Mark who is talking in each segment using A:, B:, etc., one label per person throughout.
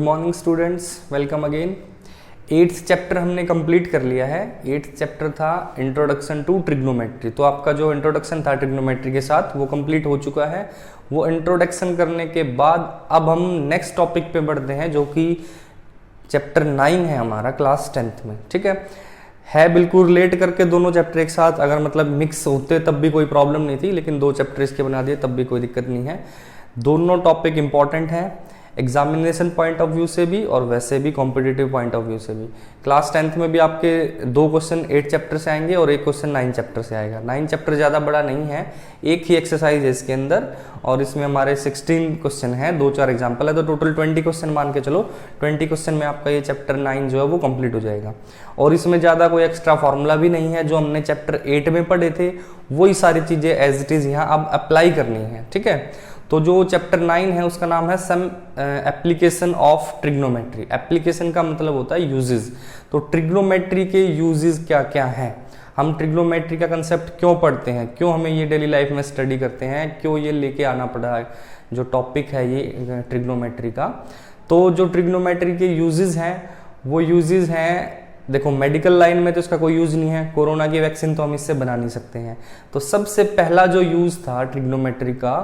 A: Morning students, welcome again. 8th chapter हमने complete कर लिया है। 8th चैप्टर था इंट्रोडक्शन टू ट्रिग्नोमेट्री। तो आपका जो इंट्रोडक्शन था ट्रिग्नोमेट्री के साथ वो कंप्लीट हो चुका है। वो इंट्रोडक्शन करने के बाद अब हम नेक्स्ट टॉपिक पे बढ़ते हैं जो कि चैप्टर 9 है हमारा क्लास 10th में। ठीक है बिल्कुल रिलेट करके दोनों चैप्टर एक साथ, अगर मतलब मिक्स होते तब भी कोई प्रॉब्लम नहीं थी, लेकिन दो चैप्टर इसके बना दिए तब भी कोई दिक्कत नहीं है। दोनों टॉपिक इंपॉर्टेंट हैं एग्जामिनेशन पॉइंट ऑफ व्यू से भी और वैसे भी कॉम्पिटिटिव पॉइंट ऑफ व्यू से भी। क्लास 10th में भी आपके 2 क्वेश्चन 8 चैप्टर से आएंगे और एक क्वेश्चन 9 चैप्टर से आएगा। 9 चैप्टर ज़्यादा बड़ा नहीं है, एक ही एक्सरसाइज है इसके अंदर और इसमें हमारे 16 क्वेश्चन है, 2-4 एग्जाम्पल है, तो टोटल 20 क्वेश्चन मान के चलो। 20 क्वेश्चन में आपका ये चैप्टर 9 जो है वो कंप्लीट हो जाएगा। और इसमें ज़्यादा कोई एक्स्ट्रा फार्मूला भी नहीं है, जो हमने चैप्टर 8 में पढ़े थे वही सारी चीज़ें एज इट इज़ यहाँ अब अप्लाई करनी है। ठीक है, तो जो चैप्टर 9 है उसका नाम है some application of trigonometry. Application का मतलब होता है यूजेस। तो ट्रिग्नोमेट्री के यूजेस क्या क्या हैं, हम ट्रिग्नोमेट्री का कंसेप्ट क्यों पढ़ते हैं, क्यों हमें ये डेली लाइफ में स्टडी करते हैं, क्यों ये लेके आना पड़ा है जो टॉपिक है ये ट्रिग्नोमेट्री का। तो जो ट्रिग्नोमेट्री के यूजेस हैं वो यूजेस हैं, देखो मेडिकल लाइन में तो इसका कोई यूज नहीं है, कोरोना की वैक्सीन तो हम इससे बना नहीं सकते हैं। तो सबसे पहला जो यूज था ट्रिग्नोमेट्री का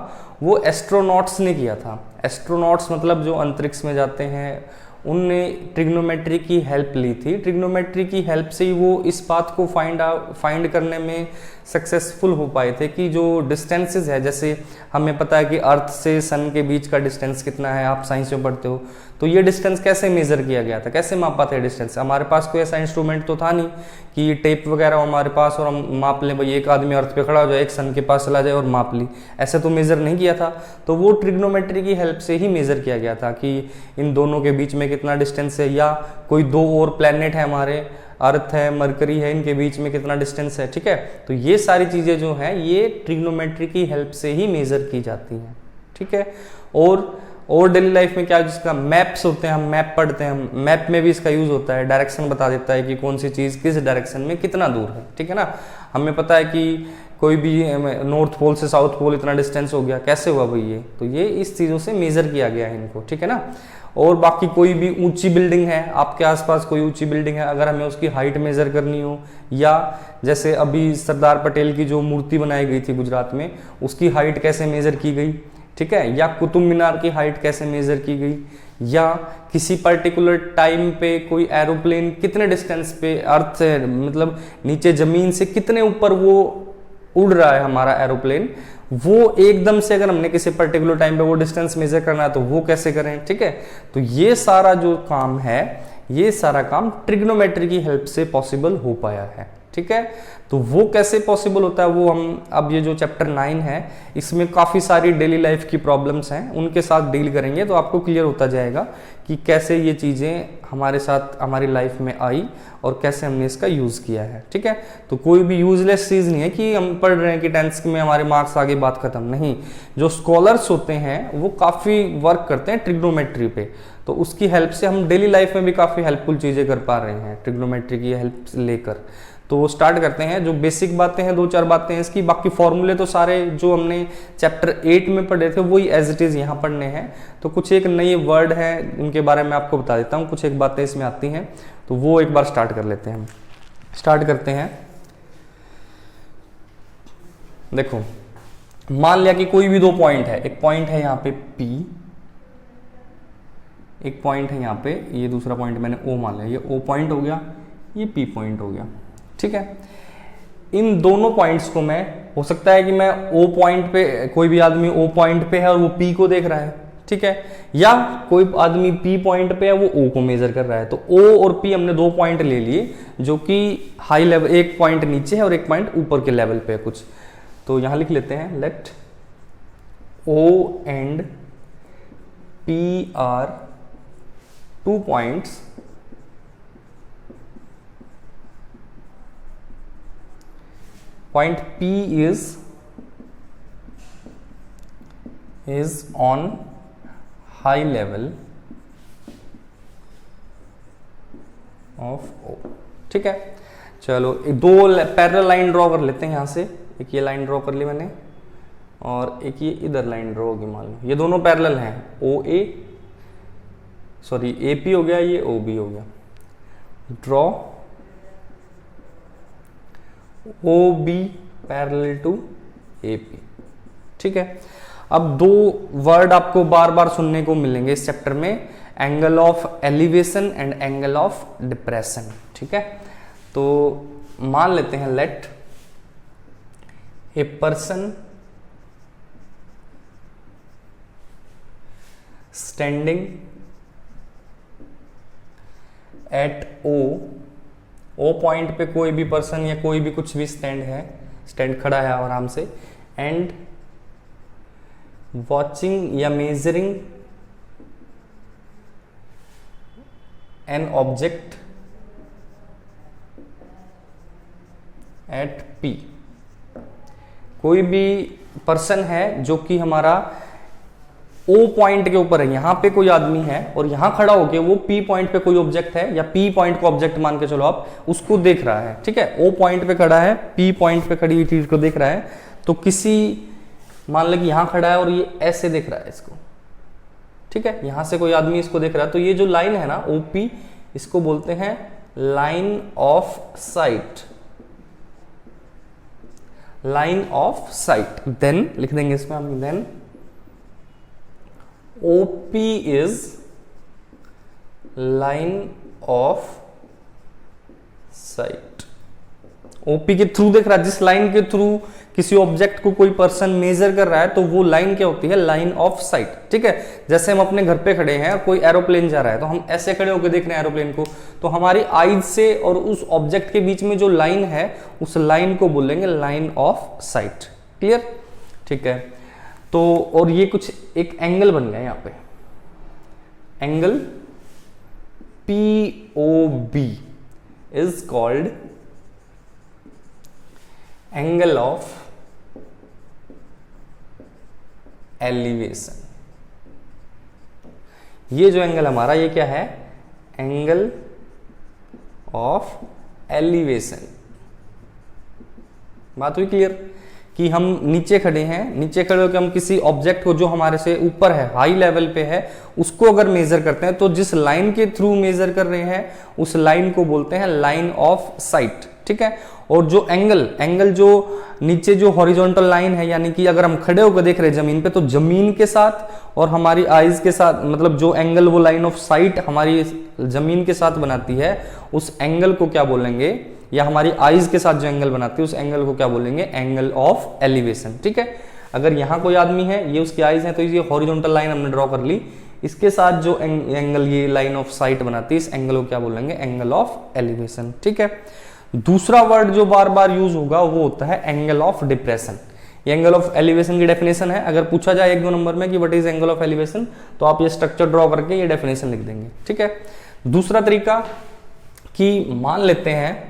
A: वो एस्ट्रोनॉट्स ने किया था। एस्ट्रोनॉट्स मतलब जो अंतरिक्ष में जाते हैं, उनने ट्रिग्नोमेट्री की हेल्प ली थी। ट्रिग्नोमेट्री की हेल्प से ही वो इस बात को फाइंड करने में सक्सेसफुल हो पाए थे कि जो डिस्टेंसेस है, जैसे हमें पता है कि अर्थ से सन के बीच का डिस्टेंस कितना है, आप साइंस में पढ़ते हो, तो ये डिस्टेंस कैसे मेजर किया गया था, कैसे मापा था डिस्टेंस। हमारे पास कोई ऐसा इंस्ट्रूमेंट तो था नहीं कि टेप वगैरह हो हमारे पास और हम माप लें, भाई एक आदमी अर्थ पे खड़ा हो जाए, एक सन के पास चला जाए और माप ली, ऐसे तो मेजर नहीं किया था। तो वो ट्रिग्नोमेट्री की हेल्प से ही मेजर किया गया था कि इन दोनों के बीच में कितना डिस्टेंस है, या कोई 2 और प्लैनेट है हमारे, अर्थ है, मरकरी है, इनके बीच में कितना डिस्टेंस है। ठीक है, तो ये सारी चीज़ें जो हैं ये ट्रिग्नोमेट्री की हेल्प से ही मेजर की जाती हैं। ठीक है, और डेली लाइफ में क्या जिसका मैप्स होते हैं, हम मैप पढ़ते हैं, मैप में भी इसका यूज होता है, डायरेक्शन बता देता है कि कौन सी चीज़ किस डायरेक्शन में कितना दूर है। ठीक है ना, हमें पता है कि कोई भी नॉर्थ पोल से साउथ पोल इतना डिस्टेंस हो गया, कैसे हुआ भाई ये, तो ये इस चीज़ों से मेजर किया गया है इनको। ठीक है ना, और बाकी कोई भी ऊंची बिल्डिंग है, आपके आसपास कोई ऊंची बिल्डिंग है, अगर हमें उसकी हाइट मेजर करनी हो, या जैसे अभी सरदार पटेल की जो मूर्ति बनाई गई थी गुजरात में, उसकी हाइट कैसे मेजर की गई, ठीक है, या कुतुब मीनार की हाइट कैसे मेजर की गई, या किसी पर्टिकुलर टाइम पे कोई एरोप्लेन कितने डिस्टेंस पे अर्थ से, मतलब नीचे जमीन से कितने ऊपर वो उड़ रहा है हमारा एरोप्लेन, वो एकदम से अगर हमने किसी पर्टिकुलर टाइम पे वो डिस्टेंस मेजर करना है तो वो कैसे करें। ठीक है, तो ये सारा जो काम है, ये सारा काम ट्रिग्नोमेट्री की हेल्प से पॉसिबल हो पाया है। ठीक है, तो वो कैसे पॉसिबल होता है वो हम अब ये जो चैप्टर 9 है इसमें काफ़ी सारी डेली लाइफ की प्रॉब्लम्स हैं, उनके साथ डील करेंगे तो आपको क्लियर होता जाएगा कि कैसे ये चीज़ें हमारे साथ हमारी लाइफ में आई और कैसे हमने इसका यूज़ किया है। ठीक है, तो कोई भी यूजलेस चीज़ नहीं है कि हम पढ़ रहे हैं कि 10th में हमारे मार्क्स आगे बात खत्म, नहीं। जो स्कॉलर्स होते हैं वो काफ़ी वर्क करते हैं ट्रिग्नोमेट्री पे, तो उसकी हेल्प से हम डेली लाइफ में भी काफ़ी हेल्पफुल चीज़ें कर पा रहे हैं ट्रिग्नोमेट्री की हेल्प लेकर। तो स्टार्ट करते हैं। जो बेसिक बातें हैं 2-4 बातें हैं इसकी, बाकी फॉर्मूले तो सारे जो हमने चैप्टर 8 में पढ़े थे वही एज इट इज़ यहाँ पढ़ने हैं। तो कुछ एक नए वर्ड हैं उनके बारे में आपको बता देता हूँ, कुछ एक बातें इसमें आती हैं, तो वो एक बार स्टार्ट कर लेते हैं। स्टार्ट करते हैं। देखो मान लिया कि कोई भी 2 पॉइंट है, एक पॉइंट है यहाँ पे P, एक पॉइंट है यहाँ पे, ये दूसरा पॉइंट मैंने O मान लिया, ये O पॉइंट हो गया, ये P पॉइंट हो गया। ठीक है, इन दोनों पॉइंट्स को मैं, हो सकता है कि मैं O पॉइंट पे, कोई भी आदमी O पॉइंट पे है और वो P को देख रहा है, ठीक है, या कोई आदमी P पॉइंट पे है वो O को मेजर कर रहा है। तो O और P हमने 2 पॉइंट ले लिए जो कि हाई लेवल, एक पॉइंट नीचे है और एक पॉइंट ऊपर के लेवल पे है कुछ। तो यहां लिख लेते हैं, let O and P are 2 points point P is on high level of O। ठीक है, चलो 2 पैरेलल लाइन ड्रॉ कर लेते हैं यहाँ से। एक ये लाइन ड्रॉ कर ली मैंने और एक ये इधर लाइन ड्रॉ होगी, मान लो ये दोनों पैरेलल हैं, OA सॉरी AP हो गया, ये OB हो गया। Draw OB parallel to AP। ठीक है, अब दो वर्ड आपको बार बार सुनने को मिलेंगे इस चैप्टर में, angle of elevation and angle of depression. ठीक है, तो मान लेते हैं let a person standing at O point पे कोई भी पर्सन या कोई भी कुछ भी स्टैंड खड़ा है आराम से, एंड वॉचिंग या measuring an object at P। कोई भी पर्सन है जो कि हमारा O पॉइंट के ऊपर है, यहां पे कोई आदमी है और यहां खड़ा होके वो P पॉइंट पे कोई ऑब्जेक्ट है या P पॉइंट को ऑब्जेक्ट मान के चलो आप, उसको देख रहा है। ठीक है, O पॉइंट पे खड़ा है, P पॉइंट पे खड़ी हुई चीज को देख रहा है, तो किसी मान लो कि यहां खड़ा है और ये ऐसे देख रहा है इसको। ठीक है, यहां से कोई आदमी इसको देख रहा है, तो ये जो लाइन है ना OP, इसको बोलते हैं line of sight. Line of sight. Then लिख देंगे इसमें हम, then OP is line of sight. OP के थ्रू देख रहा है, जिस लाइन के थ्रू किसी ऑब्जेक्ट को कोई पर्सन मेजर कर रहा है, तो वो लाइन क्या होती है? Line of site. ठीक है, जैसे हम अपने घर पे खड़े हैं, कोई एरोप्लेन जा रहा है, तो हम ऐसे खड़े होकर देख रहे हैं एरोप्लेन को, तो हमारी आईज से और उस ऑब्जेक्ट के बीच में जो लाइन है, उस लाइन को बोलेंगे लाइन ऑफ साइट। क्लियर? ठीक है, तो और ये कुछ एक एंगल बन गया यहाँ पे, angle POB is called angle of elevation. ये जो एंगल हमारा, ये क्या है? Angle of elevation. बात हुई क्लियर? कि हम नीचे खड़े हैं, नीचे खड़े होकर हम किसी ऑब्जेक्ट को जो हमारे से ऊपर है, हाई लेवल पे है, उसको अगर मेजर करते हैं, तो जिस लाइन के थ्रू मेजर कर रहे हैं उस लाइन को बोलते हैं लाइन ऑफ साइट। ठीक है, और जो एंगल जो नीचे जो हॉरिजॉन्टल लाइन है, यानी कि अगर हम खड़े होकर देख रहे हैं जमीन पे, तो जमीन के साथ और हमारी आईज के साथ, मतलब जो एंगल वो लाइन ऑफ साइट हमारी जमीन के साथ बनाती है, उस एंगल को क्या बोलेंगे? या हमारी आईज के साथ जो एंगल बनाती है उस एंगल को क्या बोलेंगे? Angle of elevation. ठीक है, अगर यहाँ कोई आदमी है, ये उसकी आईज है, तो ये हॉरिजॉन्टल लाइन हमने ड्रॉ कर ली, इसके साथ जो एंगल ये लाइन ऑफ साइट बनाती है, इस एंगल को क्या बोलेंगे? Angle of elevation. ठीक है, दूसरा वर्ड जो बार बार यूज होगा वो होता है एंगल ऑफ डिप्रेशन। ये एंगल ऑफ एलिवेशन की डेफिनेशन है। अगर पूछा जाए 1-2 नंबर में कि what is angle of elevation, तो आप ये स्ट्रक्चर ड्रॉ करके ये डेफिनेशन लिख देंगे। ठीक है, दूसरा तरीका कि मान लेते हैं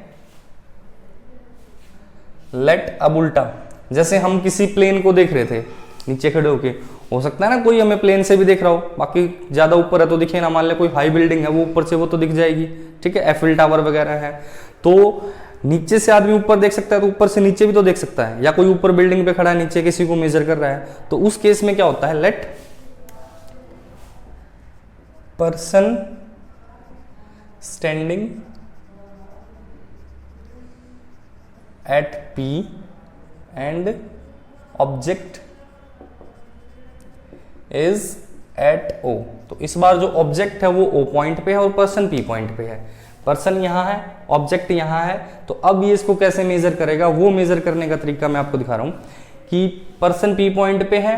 A: लेट अब उल्टा, जैसे हम किसी प्लेन को देख रहे थे नीचे खड़े होके, हो सकता है ना कोई हमें प्लेन से भी देख रहा हो, बाकी ज्यादा ऊपर है तो दिखे ना, मान ले कोई हाई बिल्डिंग है, वो ऊपर से वो तो दिख जाएगी। ठीक है, एफिल टावर वगैरह है, तो नीचे से आदमी ऊपर देख सकता है, तो ऊपर से नीचे भी तो देख सकता है, या कोई ऊपर बिल्डिंग पे खड़ा है, नीचे किसी को मेजर कर रहा है, तो उस केस में क्या होता है? Let person standing at P and object is at O। तो इस बार जो ऑब्जेक्ट है वो O पॉइंट पे है और पर्सन P पॉइंट पे है। पर्सन यहां है, ऑब्जेक्ट यहां है, तो अब ये इसको कैसे मेजर करेगा? वो मेजर करने का तरीका मैं आपको दिखा रहा हूं कि पर्सन P पॉइंट पे है,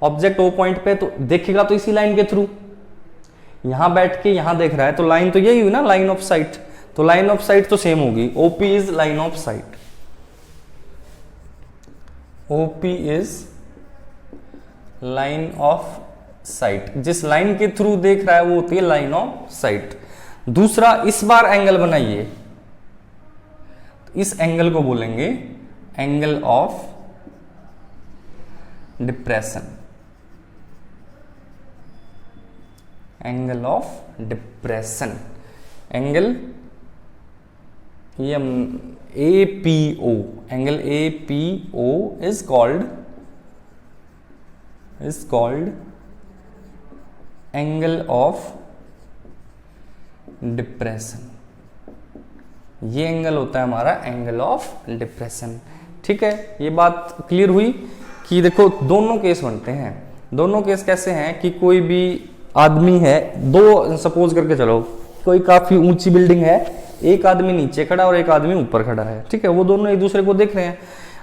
A: ऑब्जेक्ट O पॉइंट पे, तो देखेगा तो इसी लाइन के थ्रू, यहां बैठ के यहां देख रहा है, तो लाइन तो यही हुई ना, लाइन ऑफ साइट। तो लाइन ऑफ साइट तो सेम होगी, OP is line of sight. OP is line of site. जिस लाइन के थ्रू देख रहा है वो होती है लाइन ऑफ साइट। दूसरा, इस बार एंगल बनाइए, इस एंगल को बोलेंगे angle of depression. Angle of depression, angle ये APO, angle APO is called angle of depression. ये एंगल होता है हमारा एंगल ऑफ डिप्रेशन। ठीक है, ये बात क्लियर हुई कि देखो दोनों केस बनते हैं। दोनों केस कैसे हैं कि कोई भी आदमी है, दो सपोज करके चलो, कोई काफी ऊंची बिल्डिंग है, एक आदमी नीचे खड़ा और एक आदमी ऊपर खड़ा है। ठीक है, वो दोनों एक दूसरे को देख रहे हैं।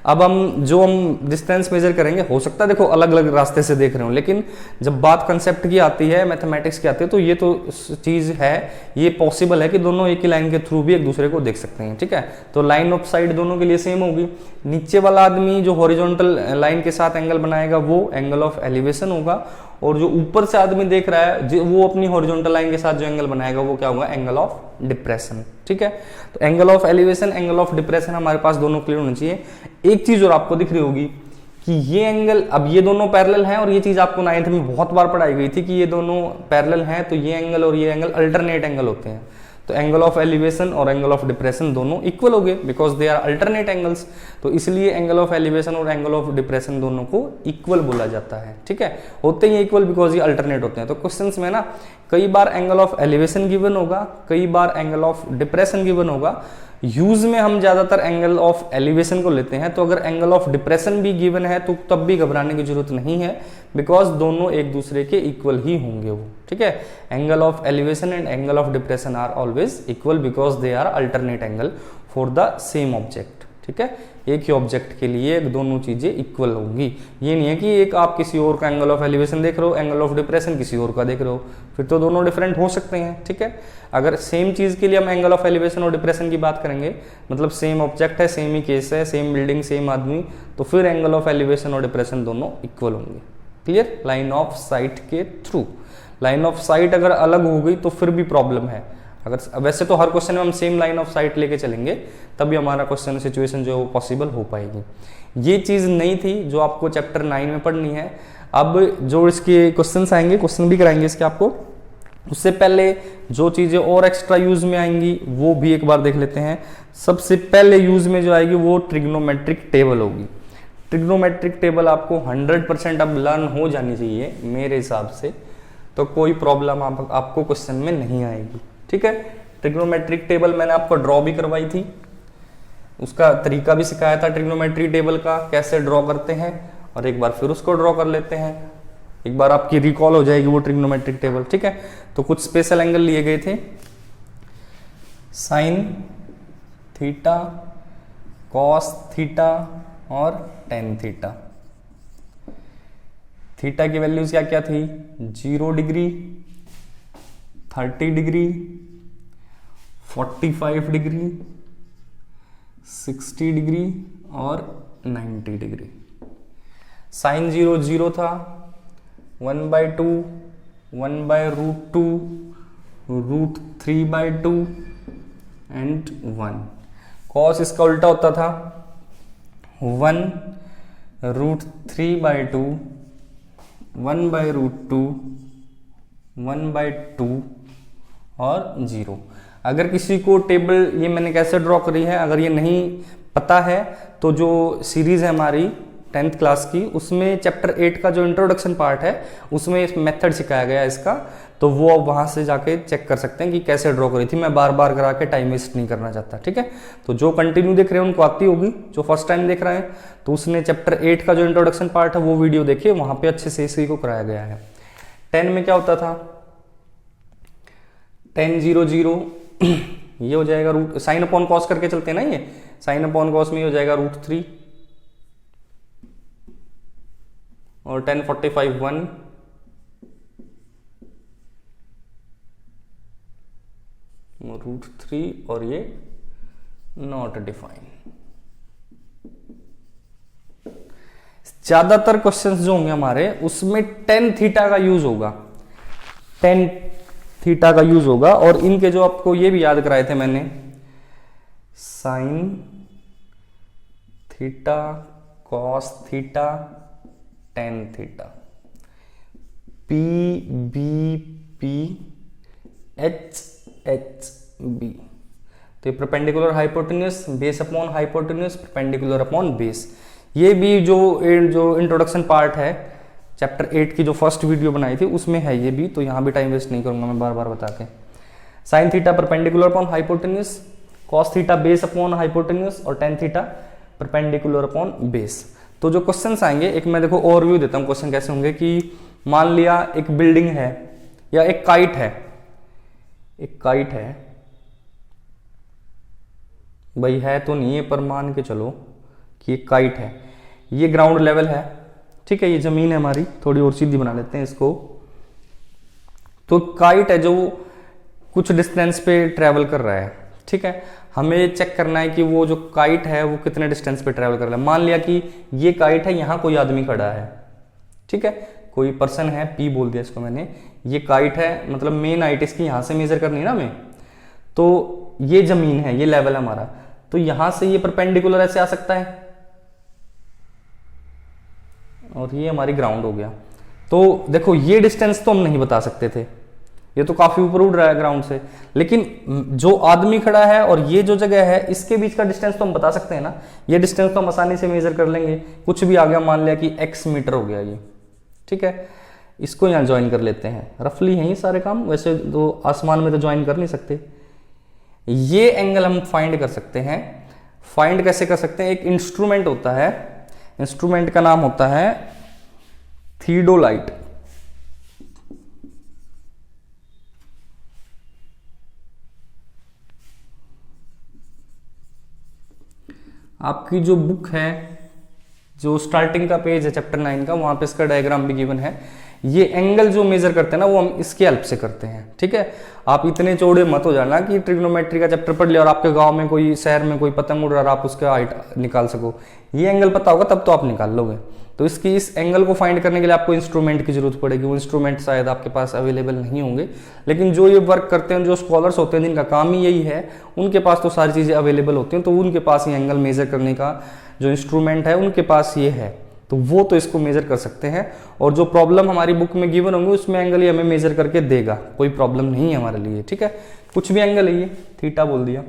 A: अब हम डिस्टेंस मेजर करेंगे, हो सकता है देखो अलग अलग रास्ते से देख रहे हो, लेकिन जब बात कंसेप्ट की आती है, मैथमेटिक्स की आती है, तो ये तो चीज है, ये पॉसिबल है कि दोनों एक ही लाइन के थ्रू भी एक दूसरे को देख सकते हैं। ठीक है, तो लाइन ऑफ साइट दोनों के लिए सेम होगी। नीचे वाला आदमी जो हॉरिजॉन्टल लाइन के साथ एंगल बनाएगा वो एंगल ऑफ एलिवेशन होगा, और जो ऊपर से आदमी देख रहा है वो अपनी हॉरिजॉन्टल लाइन के साथ जो एंगल बनाएगा वो क्या होगा, एंगल ऑफ डिप्रेशन। ठीक है, तो angle of elevation, angle of depression हमारे पास दोनों क्लियर होनी चाहिए। एक चीज और आपको दिख रही होगी कि ये एंगल, अब ये दोनों पैरेलल हैं, और ये चीज आपको 9th में बहुत बार पढ़ाई गई थी कि ये दोनों पैरेलल हैं, तो ये एंगल और ये एंगल अल्टरनेट एंगल होते हैं। तो एंगल ऑफ एलिवेशन और एंगल ऑफ डिप्रेशन दोनों इक्वल हो गए because they are alternate angles. तो इसलिए एंगल ऑफ एलिवेशन और एंगल ऑफ डिप्रेशन दोनों को इक्वल बोला जाता है। ठीक है, होते ही इक्वल बिकॉज ये अल्टरनेट होते हैं। तो क्वेश्चंस में ना कई बार एंगल ऑफ एलिवेशन गिवन होगा, कई बार एंगल ऑफ डिप्रेशन गिवन होगा। यूज में हम ज्यादातर एंगल ऑफ एलिवेशन को लेते हैं, तो अगर एंगल ऑफ डिप्रेशन भी गिवन है तो तब भी घबराने की जरूरत नहीं है, बिकॉज दोनों एक दूसरे के इक्वल ही होंगे वो। ठीक है, angle of elevation and angle of depression are always equal because they are alternate angle for the same object. ठीक है, एक ही ऑब्जेक्ट के लिए दोनों चीजें इक्वल होंगी। ये नहीं है कि एक आप किसी और का एंगल ऑफ एलिवेशन देख रहे हो, एंगल ऑफ डिप्रेशन किसी और का देख रहे हो, फिर तो दोनों डिफरेंट हो सकते हैं। ठीक है, अगर सेम चीज के लिए हम एंगल ऑफ एलिवेशन और डिप्रेशन की बात करेंगे, मतलब सेम ऑब्जेक्ट है, सेम ही केस है, सेम बिल्डिंग, सेम आदमी, तो फिर एंगल ऑफ एलिवेशन और डिप्रेशन दोनों इक्वल होंगे। क्लियर, लाइन ऑफ साइट के थ्रू। लाइन ऑफ साइट अगर अलग हो गई तो फिर भी प्रॉब्लम है। अगर वैसे तो हर क्वेश्चन में हम सेम लाइन ऑफ साइट लेके चलेंगे, तभी हमारा क्वेश्चन सिचुएशन जो है वो पॉसिबल हो पाएगी। ये चीज नहीं थी जो आपको चैप्टर 9 में पढ़नी है। अब जो इसके क्वेश्चंस आएंगे, क्वेश्चन भी कराएंगे इसके आपको, उससे पहले जो चीजें और एक्स्ट्रा यूज में आएंगी वो भी एक बार देख लेते हैं। सबसे पहले यूज में जो आएगी वो ट्रिग्नोमेट्रिक टेबल होगी। ट्रिग्नोमेट्रिक टेबल आपको 100% अब लर्न हो जानी चाहिए मेरे हिसाब से, तो कोई प्रॉब्लम आपको क्वेश्चन में नहीं आएगी। ठीक है, ट्रिग्नोमेट्रिक टेबल मैंने आपको ड्रॉ भी करवाई थी, उसका तरीका भी सिखाया था ट्रिग्नोमेट्रिक टेबल का कैसे ड्रॉ करते हैं, और एक बार फिर उसको ड्रॉ कर लेते हैं, एक बार आपकी रिकॉल हो जाएगी वो ट्रिग्नोमेट्रिक टेबल। ठीक है, तो कुछ स्पेशल एंगल लिए गए थे, साइन थीटा, कॉस थीटा और टेन थीटा। थीटा की वैल्यूज क्या क्या थी, 0 डिग्री, 30 डिग्री, 45 डिग्री, 60 डिग्री और 90 डिग्री। साइन 0 0 था, 1/2, 1/√2, √3/2 एंड 1। कॉस इसका उल्टा होता था, 1 √3/2, 1/√2, 1/2 और 0। अगर किसी को टेबल ये मैंने कैसे ड्रॉ करी है अगर ये नहीं पता है, तो जो सीरीज है हमारी 10th क्लास की, उसमें चैप्टर 8 का जो इंट्रोडक्शन पार्ट है उसमें इस मेथड सिखाया गया है इसका, तो वो आप वहां से जाके चेक कर सकते हैं कि कैसे ड्रॉ करी थी। मैं बार बार करा के टाइम वेस्ट नहीं करना चाहता। ठीक है, तो जो कंटिन्यू देख रहे हैं उनको आती होगी, जो फर्स्ट टाइम देख रहे हैं तो उसने चैप्टर 8 का जो इंट्रोडक्शन पार्ट है वो वीडियो देखिए, वहां पे अच्छे से इसी को कराया गया है। 10 में क्या होता था, 10 0 0 ये हो जाएगा रूट, साइन अपॉन कॉस करके चलते हैं ना, ये साइन अपॉन कॉस में हो जाएगा √3 और 10 45 1, √3 और ये नॉट डिफाइन। ज्यादातर क्वेश्चंस जो होंगे हमारे उसमें 10 थीटा का यूज होगा, 10 थीटा का यूज होगा। और इनके जो आपको ये भी याद कराए थे मैंने, sine theta, cos theta, tan theta, P B P H H B. तो ये perpendicular hypotenuse, base upon hypotenuse, perpendicular upon base. ये भी जो इंट्रोडक्शन पार्ट है चैप्टर 8 की जो फर्स्ट वीडियो बनाई थी उसमें है ये भी, तो यहाँ भी टाइम वेस्ट नहीं करूंगा मैं बार बार बता के। Sine theta perpendicular upon hypotenuse, cos theta base upon hypotenuse और tan theta perpendicular upon base. तो जो क्वेश्चंस आएंगे, एक मैं देखो ओवरव्यू देता हूँ क्वेश्चन कैसे होंगे कि मान लिया एक बिल्डिंग है या एक काइट है, एक काइट है भाई, है तो नहीं है पर मान के चलो कि एक काइट है, ये ग्राउंड लेवल है, ठीक है, ये जमीन है हमारी, थोड़ी और सीधी बना लेते हैं इसको। तो काइट है जो कुछ डिस्टेंस पे ट्रेवल कर रहा है, ठीक है, हमें चेक करना है कि वो जो काइट है वो कितने डिस्टेंस पे ट्रेवल कर रहा है। मान लिया कि ये काइट है, यहां कोई आदमी खड़ा है, ठीक है, कोई पर्सन है, पी बोल दिया इसको मैंने, ये काइट है, मतलब मेन हाइट इसकी यहां से मेजर करनी है ना हमें, तो ये जमीन है, ये लेवल है हमारा, तो यहां से ये परपेंडिकुलर ऐसे आ सकता है और ये हमारी ग्राउंड हो गया। तो देखो ये डिस्टेंस तो हम नहीं बता सकते थे, ये तो काफी ऊपर उड़ रहा है ग्राउंड से, लेकिन जो आदमी खड़ा है और ये जो जगह है इसके बीच का डिस्टेंस तो हम बता सकते हैं ना, ये डिस्टेंस तो हम आसानी से मेजर कर लेंगे। कुछ भी आ गया, मान लिया कि x मीटर हो गया ये, ठीक है, इसको यहाँ ज्वाइन कर लेते हैं, रफली है ये सारे काम, वैसे तो आसमान में तो ज्वाइन कर नहीं सकते। ये एंगल हम फाइंड कर सकते हैं। फाइंड कैसे कर सकते हैं, एक इंस्ट्रूमेंट होता है, इंस्ट्रूमेंट का नाम होता है थियोडोलाइट। आपकी जो बुक है, जो स्टार्टिंग का पेज है चैप्टर 9 का, वहां पे इसका डायग्राम भी गिवन है। ये एंगल जो मेजर करते हैं ना, वो हम इसके हेल्प से करते हैं, ठीक है। आप इतने चौड़े मत हो जाना कि ट्रिग्नोमेट्री का चैप्टर पढ़ लिया और आपके गांव में कोई, शहर में कोई पतंग उड़ रहा है, आप उसका हाइट निकाल सको। ये एंगल पता होगा तब तो आप निकाल लोगे। तो इसकी, इस एंगल को फाइंड करने के लिए आपको इंस्ट्रूमेंट की जरूरत पड़ेगी। वो इंस्ट्रूमेंट शायद आपके पास अवेलेबल नहीं होंगे, लेकिन जो ये वर्क करते हैं, जो स्कॉलर्स होते हैं जिनका काम ही यही है, उनके पास तो सारी चीज़ें अवेलेबल होती हैं, तो उनके पास ये एंगल मेजर करने का जो इंस्ट्रूमेंट है उनके पास ये है, तो वो तो इसको मेजर कर सकते हैं। और जो प्रॉब्लम हमारी बुक में गिवन होंगे उसमें एंगल ये हमें मेजर करके देगा, कोई प्रॉब्लम नहीं है हमारे लिए, ठीक है। कुछ भी एंगल है, ये थीटा बोल दिया,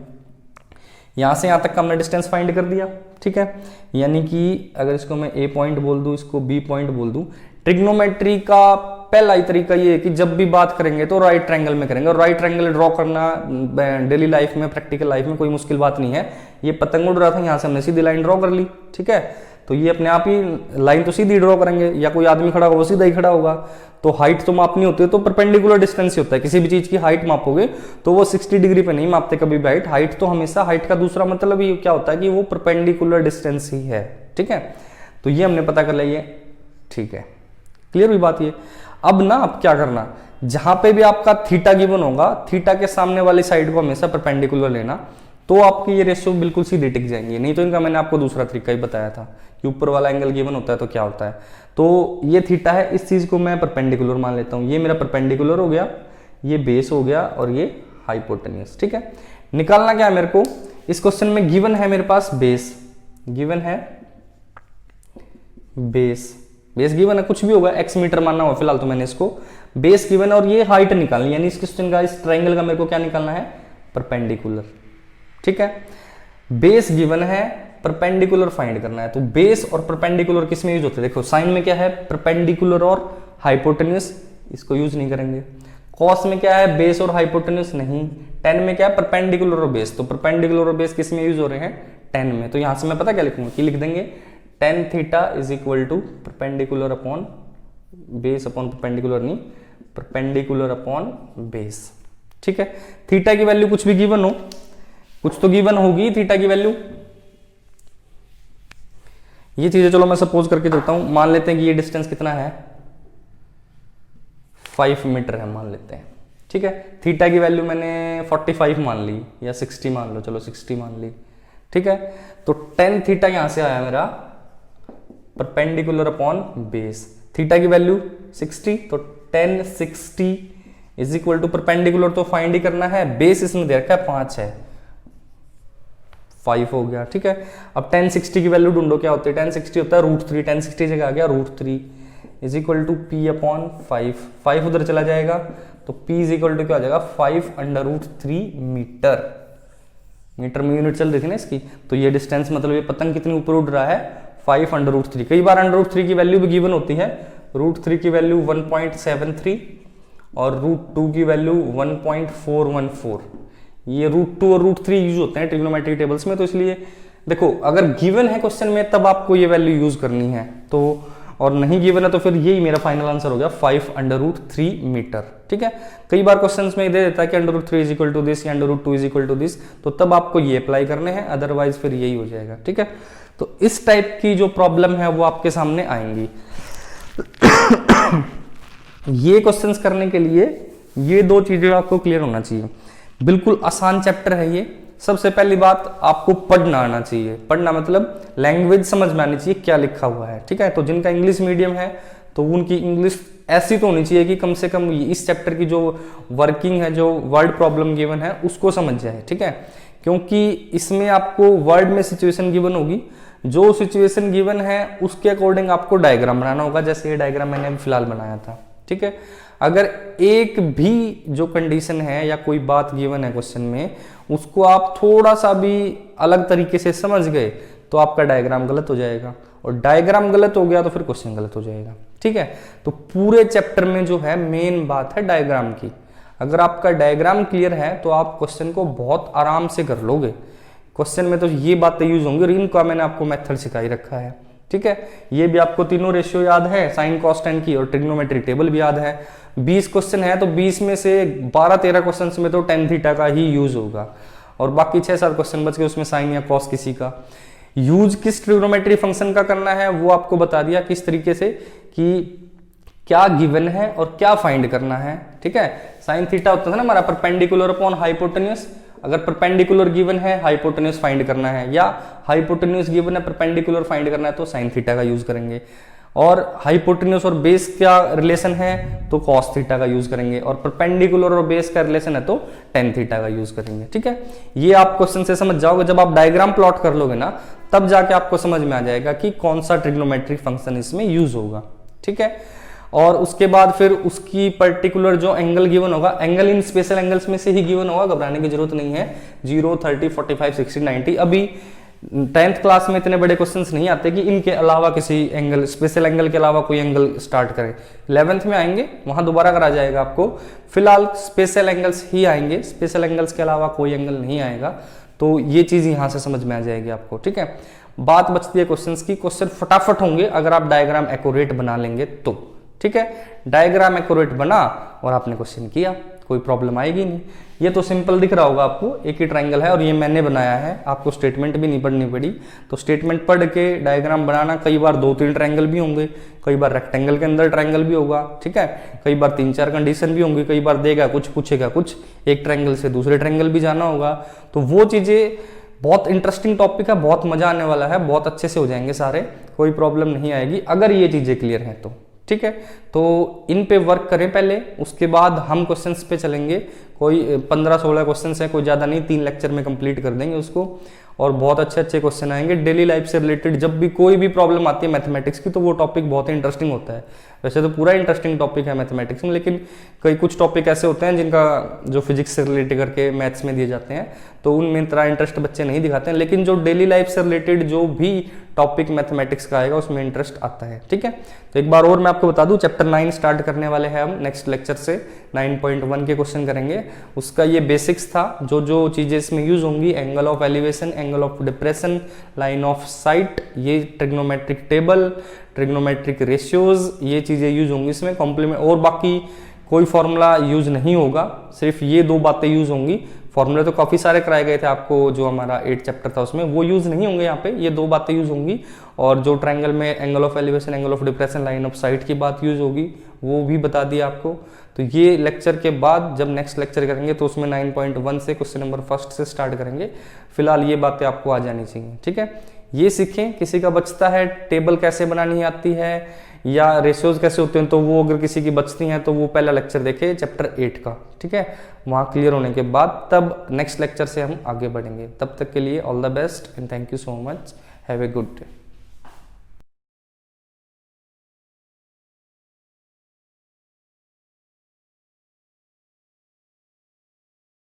A: यहां से यहां तक का हमने डिस्टेंस फाइंड कर दिया, ठीक है। यानी कि अगर इसको मैं ए पॉइंट बोल दूं, इसको बी पॉइंट बोल दूं। ट्रिग्नोमेट्री का पहला ही तरीका ये है कि जब भी बात करेंगे तो राइट ट्रायंगल में करेंगे, और राइट ट्रायंगल ड्रॉ करना डेली लाइफ में, प्रैक्टिकल लाइफ में कोई मुश्किल बात नहीं है। ये पतंग उड़ रहा था, यहां से हमने सीधी लाइन ड्रॉ कर ली, ठीक है, तो ये अपने आप ही लाइन तो सीधी ड्रॉ करेंगे, या कोई आदमी खड़ा होगा वो सीधा ही खड़ा होगा। तो हाइट तो मापनी होती है तो परपेंडिकुलर डिस्टेंस ही होता है। किसी भी चीज की हाइट मापोगे तो वो 60 डिग्री पे नहीं मापते कभी भी हाइट। हाइट तो हमेशा, हाइट का दूसरा मतलब ये क्या होता है कि वो परपेंडिकुलर डिस्टेंस ही है, ठीक है। तो ये हमने पता कर लिया, ठीक है, क्लियर हुई बात ये। अब ना, अब क्या करना, जहां पे भी आपका थीटा गिवन होगा, थीटा के सामने वाली साइड को हमेशा परपेंडिकुलर लेना, तो आपकी ये रेशियो बिल्कुल सीधे टिक जाएंगे। नहीं तो इनका मैंने आपको दूसरा तरीका ही बताया था कि ऊपर वाला एंगल गिवन होता है तो क्या होता है। तो ये थीटा है, इस चीज को मैं परपेंडिकुलर मान लेता हूं, ये मेरा परपेंडिकुलर हो गया, ये बेस हो गया और ये हाइपोटेन्यूज, ठीक है। निकालना क्या है मेरे को, इस क्वेश्चन में गिवन है मेरे पास बेस, गिवन है बेस, बेस गिवन है, कुछ भी होगा, x मीटर मानना हो फिलहाल तो मैंने इसको, बेस गिवन है और ये हाइट निकालनी, यानी इस क्वेश्चन का, इस ट्रायंगल का मेरे को क्या निकालना है, परपेंडिकुलर, ठीक है। बेस गिवन है, परपेंडिकुलर फाइंड करना है। तो बेस और परपेंडिकुलर किस में यूज होते हैं, देखो साइन में क्या है, परपेंडिकुलर और हाइपोटेन्यूज, इसको यूज नहीं करेंगे। कॉस में क्या है, बेस और हाइपोटेन्यूज नहीं। टेन में क्या है, परपेंडिकुलर और बेस, तो परपेंडिकुलर और बेस किस में यूज हो रहे हैं, टेन में। तो यहां से मैं पता क्या लिखूंगा, कि लिख देंगे tan theta is equal to perpendicular upon base upon perpendicular, नहीं, परपेंडिकुलर अपॉन बेस, ठीक है। थीटा की वैल्यू कुछ भी गिवन हो, कुछ तो गिवन होगी थीटा की वैल्यू, ये चीजें चलो मैं सपोज करके देता हूं। मान लेते हैं कि ये डिस्टेंस कितना है, 5 मीटर है मान लेते हैं, ठीक है। थीटा की वैल्यू मैंने 45 मान ली या 60 मान लो, चलो 60 मान ली, ठीक है। तो 10 थीटा यहां से आया मेरा परपेंडिकुलर अपॉन बेस, थीटा की वैल्यू 60, तो 10 60 इज इक्वल टू परपेंडिकुलर तो फाइंड ही करना है, बेस इसमें दे रखा है 5 है, 5 हो गया, ठीक है। अब 10 60 की वैल्यू ढूंढो, क्या होती है, 10 60 होता है √3, 10 60 जगह आ गया √3 is equal to P upon 5, 5 उधर चला जाएगा तो p इज इक्वल टू क्या हो जाएगा, 5√3 मीटर, मीटर में यूनिट चल रही थी ना इसकी। तो ये डिस्टेंस मतलब ये पतंग कितनी ऊपर उड़ रहा है, 5√3। कई बार √3 की वैल्यू भी गिवन होती है, √3 की वैल्यू 1.73 और √2 की वैल्यू 1.414। ये √2 और √3 यूज होते हैं ट्रिग्नोमेट्रिक टेबल्स में, तो इसलिए देखो अगर गिवन है क्वेश्चन में तब आपको ये वैल्यू यूज करनी है, तो और नहीं गिवन है तो फिर यही मेरा फाइनल आंसर हो गया 5√3 मीटर। ठीक है, कई बार क्वेश्चंस में दे देता है कि √3 इज इक्वल टू दिस या √2 इज इक्वल टू दिस, तो तब आपको ये अप्लाई करने हैं, अदरवाइज फिर यही हो जाएगा। ठीक है, तो इस टाइप की जो प्रॉब्लम है वो आपके सामने आएंगी। ये क्वेश्चंस करने के लिए ये दो चीजें आपको क्लियर होना चाहिए। बिल्कुल आसान चैप्टर है ये। सबसे पहली बात, आपको पढ़ना आना चाहिए। पढ़ना मतलब लैंग्वेज समझ में आनी चाहिए क्या लिखा हुआ है। ठीक है, तो जिनका इंग्लिश मीडियम है तो उनकी इंग्लिश ऐसी तो होनी चाहिए कि कम से कम इस चैप्टर की जो वर्किंग है, जो वर्ड प्रॉब्लम गिवन है उसको समझ जाए। ठीक है, क्योंकि इसमें आपको वर्ड में सिचुएशन गिवन होगी, जो सिचुएशन गिवन है उसके अकॉर्डिंग आपको डायग्राम बनाना होगा, जैसे ये डायग्राम मैंने अभी फिलहाल बनाया था। ठीक है, अगर एक भी जो कंडीशन है या कोई बात गिवन है क्वेश्चन में, उसको आप थोड़ा सा भी अलग तरीके से समझ गए तो आपका डायग्राम गलत हो जाएगा, और डायग्राम गलत हो गया तो फिर क्वेश्चन गलत हो जाएगा। ठीक है, तो पूरे चैप्टर में जो है मेन बात है डायग्राम की। अगर आपका डायग्राम क्लियर है तो आप क्वेश्चन को बहुत आराम से कर लोगे। क्वेश्चन में तो ये बातें यूज होंगी और इनका मैंने आपको मेथड सिखाई रखा है। ठीक है, ये भी आपको तीनों रेशियो याद है, साइन कॉस टेन की, और ट्रिग्नोमेट्रिक टेबल भी याद है। 20 क्वेश्चन है तो 20 में से 12-13 क्वेश्चन में तो टेन थीटा का ही यूज होगा, और बाकी 6-7 क्वेश्चन बच गए उसमें साइन या कॉस किसी का। यूज किस ट्रिग्नोमेट्रिक फंक्शन का करना है वो आपको बता दिया किस तरीके से, कि क्या गिवन है और क्या फाइंड करना है। ठीक है, साइन थीटा होता था ना हमारा परपेंडिकुलर अपॉन हाइपोटेन्यूस। अगर परपेंडिकुलर गिवन है हाइपोटेन्यूस फाइंड करना है, या हाइपोटेन्यूस गिवन है परपेंडिकुलर फाइंड करना है, तो साइन थीटा का यूज करेंगे। और हाइपोटेन्यूस और बेस का रिलेशन है तो कॉस थीटा का यूज करेंगे, और परपेंडिकुलर और बेस का रिलेशन है तो टेन थीटा का यूज करेंगे। ठीक है, ये आप क्वेश्चन से समझ जाओगे। जब आप डायग्राम प्लॉट कर लोगे ना, तब जाके आपको समझ में आ जाएगा कि कौन सा ट्रिग्नोमेट्रिक फंक्शन इसमें यूज होगा। ठीक है, और उसके बाद फिर उसकी पर्टिकुलर जो एंगल गिवन होगा, एंगल इन स्पेशल एंगल्स में से ही गिवन होगा, घबराने की जरूरत नहीं है। 0, 30, 45, 60, 90। अभी 10th क्लास में इतने बड़े क्वेश्चंस नहीं आते कि इनके अलावा किसी एंगल, स्पेशल एंगल के अलावा कोई एंगल स्टार्ट करें। 11th में आएंगे, वहां दोबारा करा जाएगा आपको। फिलहाल स्पेशल एंगल्स ही आएंगे, स्पेशल एंगल्स के अलावा कोई एंगल नहीं आएगा। तो ये चीज यहां से समझ में आ जाएगी आपको। ठीक है, बात बचती है क्वेश्चंस की। क्वेश्चन फटाफट होंगे अगर आप डायग्राम एक्यूरेट बना लेंगे तो। ठीक है, डायग्राम एक्यूरेट बना और आपने क्वेश्चन किया, कोई प्रॉब्लम आएगी नहीं। ये तो सिंपल दिख रहा होगा आपको, एक ही ट्रायंगल है और ये मैंने बनाया है, आपको स्टेटमेंट भी नहीं पढ़नी पड़ी। तो स्टेटमेंट पढ़ के डायग्राम बनाना, कई बार 2-3 ट्रायंगल भी होंगे, कई बार रेक्टेंगल के अंदर ट्रायंगल भी होगा। ठीक है, कई बार 3-4 कंडीशन भी होंगी, कई बार देगा कुछ पूछेगा कुछ, एक ट्रायंगल से दूसरे ट्रायंगल भी जाना होगा। तो वो चीजें बहुत इंटरेस्टिंग टॉपिक है, बहुत मजा आने वाला है, बहुत अच्छे से हो जाएंगे सारे, कोई प्रॉब्लम नहीं आएगी अगर ये चीजें क्लियर हैं तो। ठीक है, तो इन पे वर्क करें पहले, उसके बाद हम क्वेश्चंस पे चलेंगे। कोई 15-16 क्वेश्चंस हैं, कोई ज़्यादा नहीं, 3 लेक्चर में कंप्लीट कर देंगे उसको, और बहुत अच्छे अच्छे क्वेश्चन आएंगे डेली लाइफ से रिलेटेड। जब भी कोई भी प्रॉब्लम आती है मैथमेटिक्स की तो वो टॉपिक बहुत ही इंटरेस्टिंग होता है। वैसे तो पूरा इंटरेस्टिंग टॉपिक है मैथमेटिक्स में, लेकिन कई कुछ टॉपिक ऐसे होते हैं जिनका जो फिजिक्स से रिलेटेड करके मैथ्स में दिए जाते हैं तो उनमें इतना इंटरेस्ट बच्चे नहीं दिखाते हैं, लेकिन जो डेली लाइफ से रिलेटेड जो भी टॉपिक मैथमेटिक्स का आएगा उसमें इंटरेस्ट आता है। ठीक है, तो एक बार और मैं आपको बता दूं, चैप्टर 9 स्टार्ट करने वाले हैं हम नेक्स्ट लेक्चर से। 9.1 के क्वेश्चन करेंगे, उसका ये बेसिक्स था। जो जो चीजें इसमें यूज होंगी, angle of elevation, angle of depression, line of site, ये ट्रिग्नोमेट्रिक टेबल, ट्रिग्नोमेट्रिक रेशियोज, ये चीजें यूज होंगी इसमें। कॉम्प्लीमेंट और बाकी कोई फॉर्मूला यूज नहीं होगा, सिर्फ ये 2 बातें यूज होंगी। फॉर्मूले तो काफी सारे कराए गए थे आपको, जो हमारा 8 चैप्टर था उसमें, वो यूज नहीं होंगे यहाँ पे, ये 2 बातें यूज होंगी। और जो ट्रायंगल में angle of elevation, angle of depression, line of site की बात यूज होगी, वो भी बता दिया आपको। तो ये लेक्चर के बाद जब नेक्स्ट लेक्चर करेंगे तो उसमें 9.1 से क्वेश्चन नंबर 1 से स्टार्ट करेंगे। फिलहाल ये बातें आपको आ जानी चाहिए। ठीक है, ये सीखें। किसी का बचता है, टेबल कैसे बनानी आती है या रेशियोज कैसे होते हैं, तो वो अगर किसी की बचती हैं तो वो पहला लेक्चर देखे चैप्टर 8 का। ठीक है, वहाँ क्लियर होने के बाद तब नेक्स्ट लेक्चर से हम आगे बढ़ेंगे। तब तक के लिए all the best and thank you so much, have a good day.